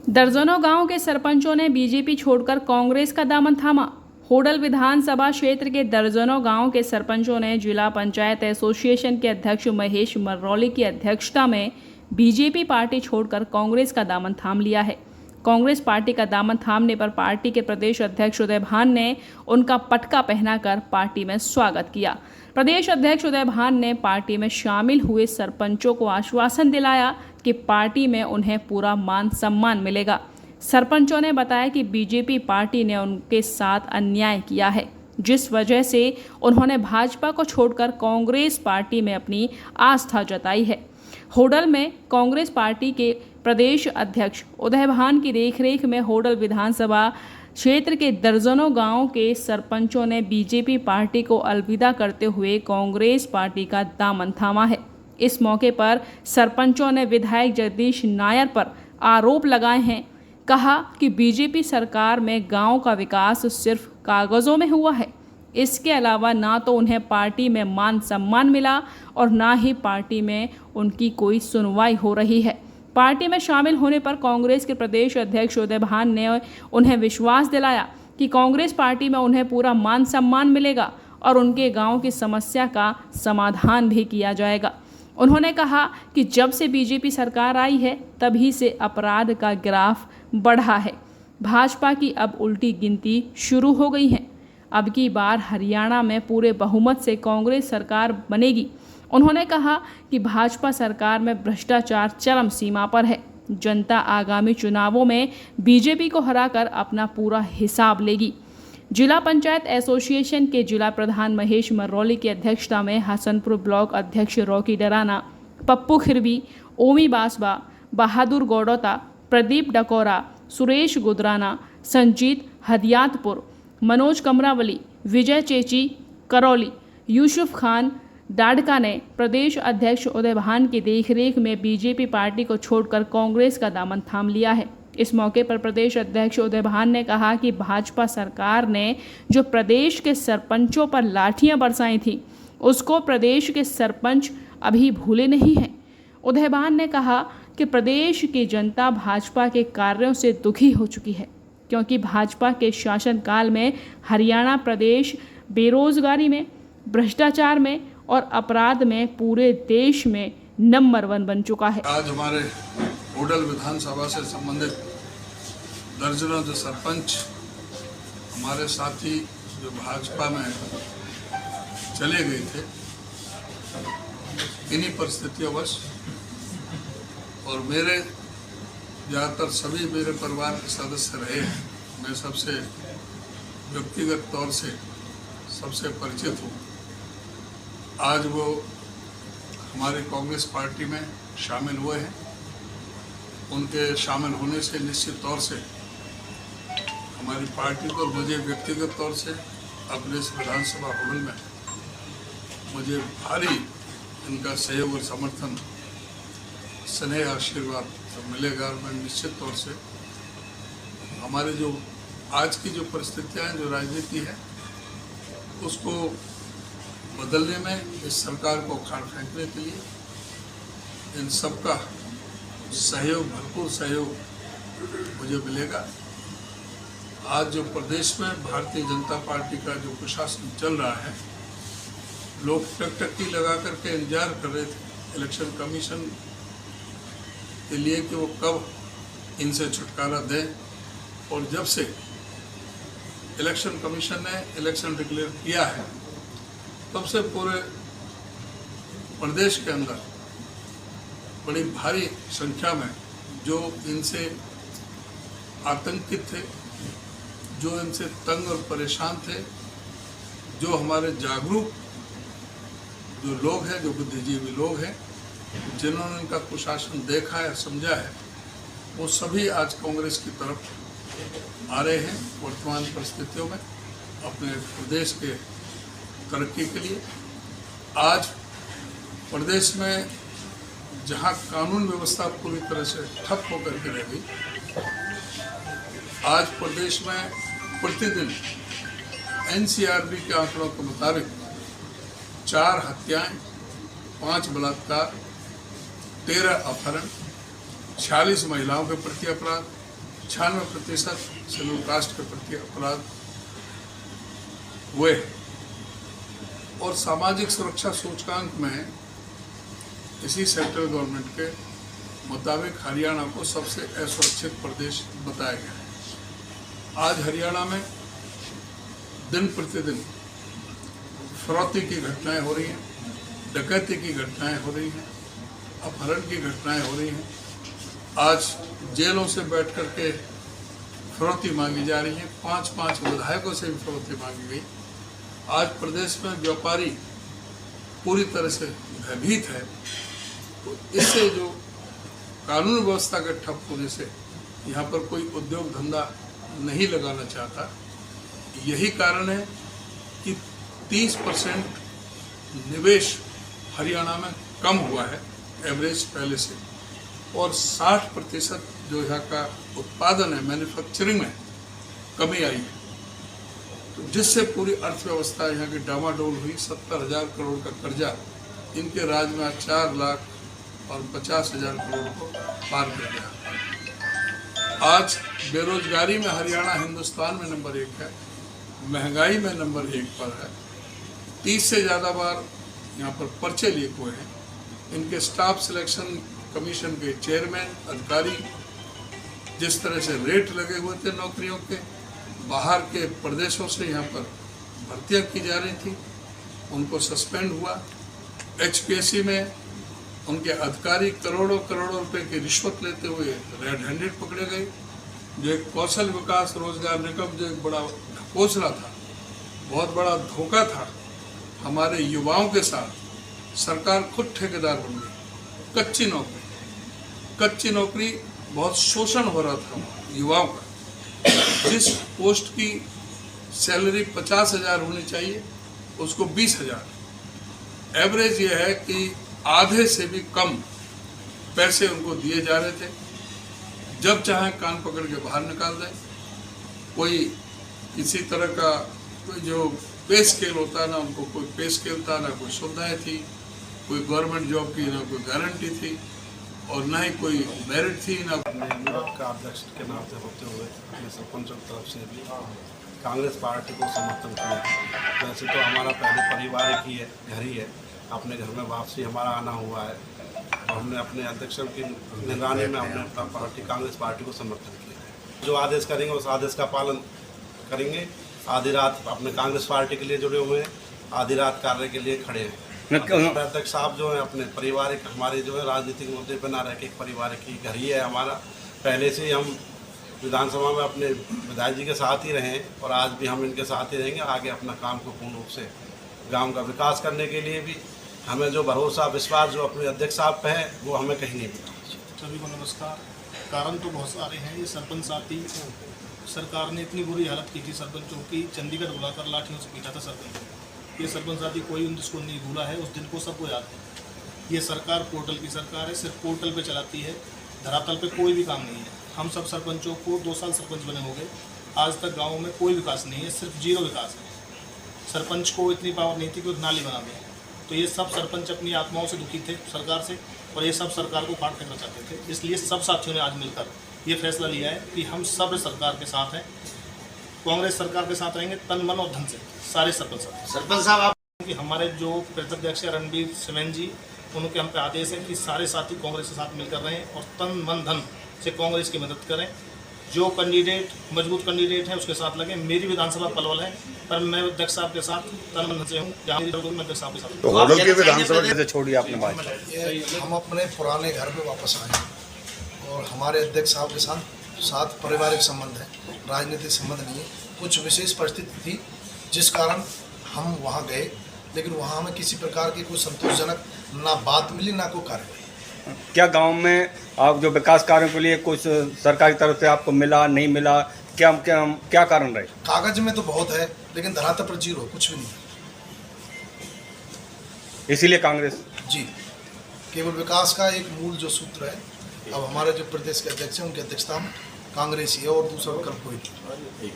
दर्जनों गांव के सरपंचों ने बीजेपी छोड़कर कांग्रेस का दामन थामा। होडल विधानसभा क्षेत्र के दर्जनों गांव के सरपंचों ने जिला पंचायत एसोसिएशन के अध्यक्ष महेश मर्रोली की अध्यक्षता में बीजेपी पार्टी छोड़कर कांग्रेस का दामन थाम लिया है। कांग्रेस पार्टी का दामन थामने पर पार्टी के प्रदेश अध्यक्ष उदय भान ने उनका पटका पहनाकर पार्टी में स्वागत किया। प्रदेश अध्यक्ष उदय भान ने पार्टी में शामिल हुए सरपंचों को आश्वासन दिलाया कि पार्टी में उन्हें पूरा मान सम्मान मिलेगा। सरपंचों ने बताया कि बीजेपी पार्टी ने उनके साथ अन्याय किया है, जिस वजह से उन्होंने भाजपा को छोड़कर कांग्रेस पार्टी में अपनी आस्था जताई है। होडल में कांग्रेस पार्टी के प्रदेश अध्यक्ष उदय भान की देखरेख में होडल विधानसभा क्षेत्र के दर्जनों गांवों के सरपंचों ने बीजेपी पार्टी को अलविदा करते हुए कांग्रेस पार्टी का दामन थामा है। इस मौके पर सरपंचों ने विधायक जगदीश नायर पर आरोप लगाए हैं। कहा कि बीजेपी सरकार में गांव का विकास सिर्फ कागजों में हुआ है। इसके अलावा ना तो उन्हें पार्टी में मान सम्मान मिला और ना ही पार्टी में उनकी कोई सुनवाई हो रही है। पार्टी में शामिल होने पर कांग्रेस के प्रदेश अध्यक्ष उदय भान ने उन्हें विश्वास दिलाया कि कांग्रेस पार्टी में उन्हें पूरा मान सम्मान मिलेगा और उनके गांव की समस्या का समाधान भी किया जाएगा। उन्होंने कहा कि जब से बीजेपी सरकार आई है तभी से अपराध का ग्राफ बढ़ा है। भाजपा की अब उल्टी गिनती शुरू हो गई है। अब की बार हरियाणा में पूरे बहुमत से कांग्रेस सरकार बनेगी। उन्होंने कहा कि भाजपा सरकार में भ्रष्टाचार चरम सीमा पर है। जनता आगामी चुनावों में बीजेपी को हराकर अपना पूरा हिसाब लेगी। जिला पंचायत एसोसिएशन के जिला प्रधान महेश मर्रोली की अध्यक्षता में हसनपुर ब्लॉक अध्यक्ष रॉकी डराना, पप्पू खिरवी, ओमी बासबा, बहादुर गौड़ौता, प्रदीप डकोरा, सुरेश गुदराना, संजीत हदियातपुर, मनोज कमरावली, विजय चेची करौली, यूसुफ खान डाडका ने प्रदेश अध्यक्ष उदय भान की देखरेख में बीजेपी पार्टी को छोड़कर कांग्रेस का दामन थाम लिया है। इस मौके पर प्रदेश अध्यक्ष उदय भान ने कहा कि भाजपा सरकार ने जो प्रदेश के सरपंचों पर लाठियां बरसाई थी, उसको प्रदेश के सरपंच अभी भूले नहीं हैं। उदय भान ने कहा कि प्रदेश की जनता भाजपा के कार्यों से दुखी हो चुकी है, क्योंकि भाजपा के शासनकाल में हरियाणा प्रदेश बेरोजगारी में, भ्रष्टाचार में और अपराध में पूरे देश में नंबर 1 बन चुका है। आज हमारे होडल विधानसभा से संबंधित दर्जनों जो सरपंच हमारे साथी जो भाजपा में चले गए थे, इन्हीं परिस्थितियोंवश और मेरे ज़्यादातर सभी मेरे परिवार के सदस्य रहे हैं। मैं सबसे व्यक्तिगत तौर से सबसे परिचित हूँ। आज वो हमारी कांग्रेस पार्टी में शामिल हुए हैं। उनके शामिल होने से निश्चित तौर से हमारी पार्टी को, मुझे व्यक्तिगत तौर से अपने इस विधानसभा भवन में मुझे भारी इनका सहयोग और समर्थन, स्नेह, आशीर्वाद तो मिलेगा। और मैं निश्चित तौर से हमारे जो आज की जो परिस्थितियाँ, जो राजनीति है, उसको बदलने में, इस सरकार को उखाड़ फेंकने के लिए इन सबका सहयोग, भरपूर सहयोग मुझे मिलेगा। आज जो प्रदेश में भारतीय जनता पार्टी का जो प्रशासन चल रहा है, लोग टकटकी लगा करके इंतजार कर रहे थे इलेक्शन कमीशन के लिए कि वो कब इनसे छुटकारा दें। और जब से इलेक्शन कमीशन ने इलेक्शन डिक्लेयर किया है, तब से पूरे प्रदेश के अंदर बड़ी भारी संख्या में जो इनसे आतंकित थे, जो इनसे तंग और परेशान थे, जो हमारे जागरूक जो लोग हैं, जो बुद्धिजीवी लोग हैं, जिन्होंने इनका कुशासन देखा है, समझा है, वो सभी आज कांग्रेस की तरफ आ रहे हैं वर्तमान परिस्थितियों में अपने प्रदेश के तरक्की के लिए। आज प्रदेश में जहां कानून व्यवस्था पूरी तरह से ठप होकर के रह गई, आज प्रदेश में प्रतिदिन एनसीआरबी के आंकड़ों के मुताबिक 4 हत्याएं, 5 बलात्कार, 13 अपहरण, 46 महिलाओं के प्रति अपराध, 96% शेड्यूल कास्ट के प्रति अपराध हुए और सामाजिक सुरक्षा सूचकांक में इसी सेंट्रल गवर्नमेंट के मुताबिक हरियाणा को सबसे असुरक्षित प्रदेश बताया गया है। आज हरियाणा में दिन प्रतिदिन फिरौती की घटनाएं हो रही हैं, डकैती की घटनाएं हो रही हैं, अपहरण की घटनाएं हो रही हैं। आज जेलों से बैठ कर के फिरौती मांगी जा रही है। 5-5 विधायकों से भी फिरौती मांगी गई। आज प्रदेश में व्यापारी पूरी तरह से भयभीत है। तो इससे जो कानून व्यवस्था के ठप होने से यहाँ पर कोई उद्योग धंधा नहीं लगाना चाहता। यही कारण है कि 30% निवेश हरियाणा में कम हुआ है एवरेज पहले से, और 60% जो यहाँ का उत्पादन है मैन्युफैक्चरिंग में कमी आई है। तो जिससे पूरी अर्थव्यवस्था यहाँ की डामाडोल हुई। 70,000 करोड़ का कर्जा इनके राज में 4,50,000 करोड़ को पार कर गया। आज बेरोजगारी में हरियाणा हिंदुस्तान में नंबर 1 है, महंगाई में नंबर 1 पर है। 30 से ज़्यादा बार यहाँ पर पर्चे लीक हुए हैं। इनके स्टाफ सिलेक्शन कमीशन के चेयरमैन अधिकारी जिस तरह से रेट लगे हुए थे नौकरियों के, बाहर के प्रदेशों से यहाँ पर भर्तियाँ की जा रही थी, उनको सस्पेंड हुआ। HPSC में उनके अधिकारी करोड़ों रुपए की रिश्वत लेते हुए रेड हैंडेड पकड़े गए। जो एक कौशल विकास रोजगार निगम जो एक बड़ा ढकोसला था, बहुत बड़ा धोखा था हमारे युवाओं के साथ, सरकार खुद ठेकेदार बन गई। कच्ची नौकरी बहुत शोषण हो रहा था युवाओं का। जिस पोस्ट की सैलरी 50,000 होनी चाहिए उसको 20,000। एवरेज ये है कि आधे से भी कम पैसे उनको दिए जा रहे थे। जब चाहे कान पकड़ के बाहर निकाल दें। कोई किसी तरह का कोई जो पे स्केल होता है ना, उनको कोई पे स्केल था ना, कोई सुविधाएं थी, कोई गवर्नमेंट जॉब की ना कोई गारंटी थी, और ना ही कोई मेरिट थी ना। का अध्यक्ष के नाते होते हुए अपने सरपंचों की तरफ से भी कांग्रेस पार्टी को समर्थन किया। वैसे तो हमारा पहले परिवार ही है, घर ही है, अपने घर में वापसी हमारा आना हुआ है और हमने अपने अध्यक्षों की निगरानी में हमने अपना पार्टी कांग्रेस पार्टी को समर्थन किया। जो आदेश करेंगे उस आदेश का पालन करेंगे। आधी रात अपने कांग्रेस पार्टी के लिए जुड़े हुए हैं, आधी रात कार्य के लिए खड़े हैं। अध्यक्ष साहब जो है अपने पारिवारिक, हमारे जो है राजनीतिक मुद्दे पर ना रह के एक पारिवारिक ही घर ही है हमारा। पहले से ही हम विधानसभा में अपने विधायक जी के साथ ही रहे और आज भी हम इनके साथ ही रहेंगे। आगे अपना काम को पूर्ण रूप से गांव का विकास करने के लिए भी हमें जो भरोसा विश्वास जो अपने अध्यक्ष साहब पे है वो हमें कहीं नहीं मिला। सभी को नमस्कार। कारण तो बहुत सारे हैं। ये सरपंच साथी सरकार ने इतनी बुरी हालत की थी सरपंचों की, चंडीगढ़ बुलाकर लाठियों से पीटा था सरपंच। ये सरपंच साथी कोई उन जिसको नहीं भूला है, उस दिन को सबको याद है। ये सरकार पोर्टल की सरकार है, सिर्फ पोर्टल पे चलाती है, धरातल पे कोई भी काम नहीं है। हम सब सरपंचों को 2 साल सरपंच बने हो गए, आज तक गाँव में कोई विकास नहीं है, सिर्फ 0 विकास है। सरपंच को इतनी पावर नहीं थी कि वो नाली बना दें। तो ये सब सरपंच अपनी आत्माओं से दुखी थे सरकार से, और ये सब सरकार को काट फेंकना चाहते थे। इसलिए सब साथियों ने आज मिलकर ये फैसला लिया है कि हम सब सरकार के साथ हैं, कांग्रेस सरकार के साथ रहेंगे तन मन और धन से, सारे सरपंच साहब आप कि हमारे जो प्रदेशाध्यक्ष रणबीर सिमेन जी, उनके हम पे आदेश है कि सारे साथी कांग्रेस के साथ मिलकर रहें और तन मन धन से कांग्रेस की मदद करें। जो कैंडिडेट मजबूत कैंडिडेट है उसके साथ लगे। मेरी विधानसभा पलवल है, पर मैं अध्यक्ष साहब के साथ तन मन से हूँ, जहाँ मैं अध्यक्ष साहब के साथ। तो होडल की विधानसभा कैसे छोड़ी आपने बात? हम अपने पुराने घर पे वापस आए और हमारे अध्यक्ष साहब के साथ पारिवारिक संबंध है, राजनीतिक संबंध नहीं है। कुछ विशेष परिस्थिति थी जिस कारण हम वहाँ गए, लेकिन वहाँ हमें किसी प्रकार की कोई संतोषजनक ना बात मिली ना कोई कार्य। क्या गांव में आप जो विकास कार्यों के लिए कुछ सरकार की तरफ से आपको मिला नहीं मिला, क्या कारण रहे? कागज में तो बहुत है लेकिन धरातल पर 0, कुछ भी नहीं। इसीलिए कांग्रेस जी केवल विकास का एक मूल जो सूत्र है। अब हमारे जो प्रदेश के अध्यक्ष हैं उनकी अध्यक्षता में कांग्रेस ही है और दूसरा विकल्प कोई नहीं।